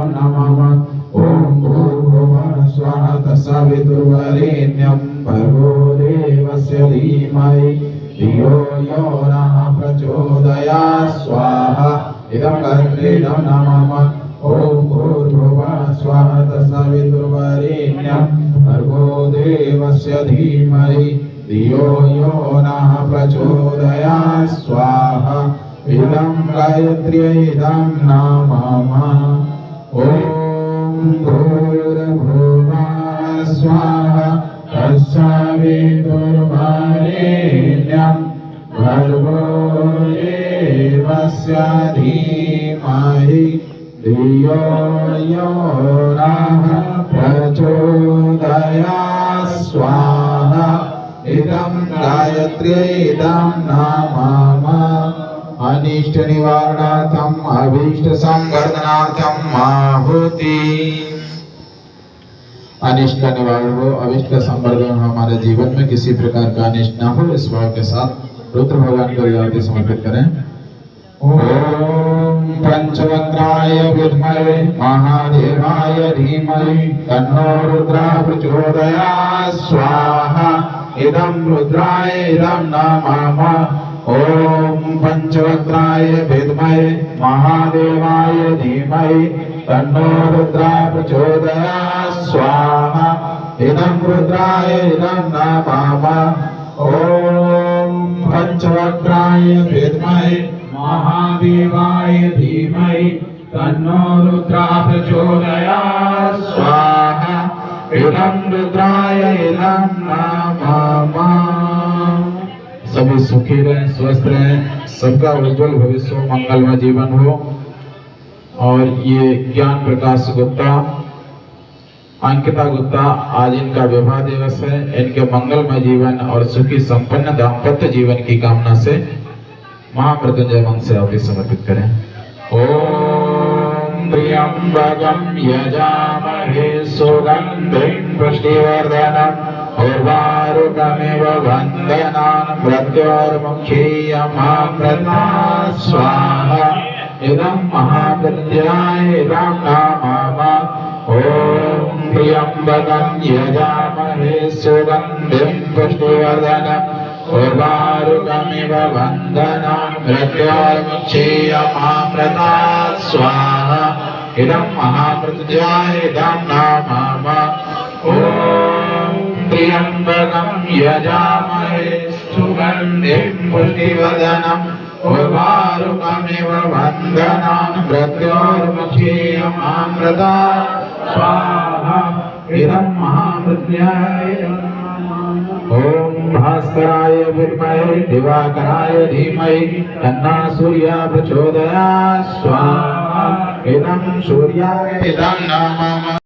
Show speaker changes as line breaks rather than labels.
नमः। ॐ भूर्भुवः स्वः तत्सवितुर्वरेण्यं भर्गो देवस्य धीमहि धियो यो नः प्रचोदयात् स्वाहा। इदं कर्णेन नमः। ॐ भूर्भुवः स्वः तत्सवितुर्वरेण्यं भर्गो देवस्य धीमहि धियो यो नः प्रचोदयात् स्वाहा। इदं गायत्र्यै नमः। ॐ भूर्भुवः स्वः तत्सवितुर्वरेण्यं भर्गो देवस्य धीमहि धियो यो नः प्रचोदयात् स्वाहा। इदं गायत्र्यै नमः। अनिष्ट निवारणार्थम अभीष्ट संवर्धनार्थम आहुति। अनिष्ट निवारण हो, अभिष्ट संवर्धन हमारे जीवन में किसी प्रकार का अनिष्ट न हो, इस भाव के साथ रुद्र भगवान को आरती समर्पित करें। ओम पंचवक्त्राय विद्महे महादेवाय धीमहि तन्नो रुद्रः प्रचोदयात् स्वाहा। इदं रुद्राय इदं नमः। ओम पंचवक्त्राय विद्महे महादेवाय धीमहि तन्नो रुद्रः प्रचोदयात् स्वाहा। इदं रुद्राय इदं नमः। ओम पंचवक्त्राय विद्महे महादेवाय धीमहि तन्नो रुद्रः प्रचोदयात् स्वाहा। इदं रुद्राय इदं नमः। सभी सुखी रहें, स्वस्थ रहें, सबका उज्जवल भविष्य हो, मंगलमय जीवन हो। और ये ज्ञान प्रकाश गुप्ता, अंकिता गुप्ता, आज इनका विवाह दिवस है। इनके मंगलमय जीवन और सुखी संपन्न दाम्पत्य जीवन की कामना से महामृत्युंजय मंत्र से आरती समर्पित करें। ओम त्र्यंबकं यजामहे सुगंधिं पुष्टिवर्धनम् उर्वारुकमिव वन्दनान् मृत्योर्मुक्षीयमामृतात् स्वाहा। इदं महामृत्युंजयाय इदं नमः। ॐ त्र्यंबकं यजामहे सुगन्धिं पुष्टिवर्धनम् उर्वारुकमिव वन्दनान् मृत्योर्मुक्षीयमामृतात् स्वाहा। इदं महामृत्युंजयाय इदं नमः। ॐ त्र्यंबकं यजामहे सुगन्धिं पुष्टिवर्धनम् उर्वारुकमिव वन्दनान् मृत्योर्मुक्षीयमामृतात् स्वाहा। इदं महामृत्युंजयाय ओम भास्कराय विद्महे दिवाकराय धीमहि तन्नो सूर्यः प्रचोदयात् स्वाहा। इदं सूर्याय इदं नमः।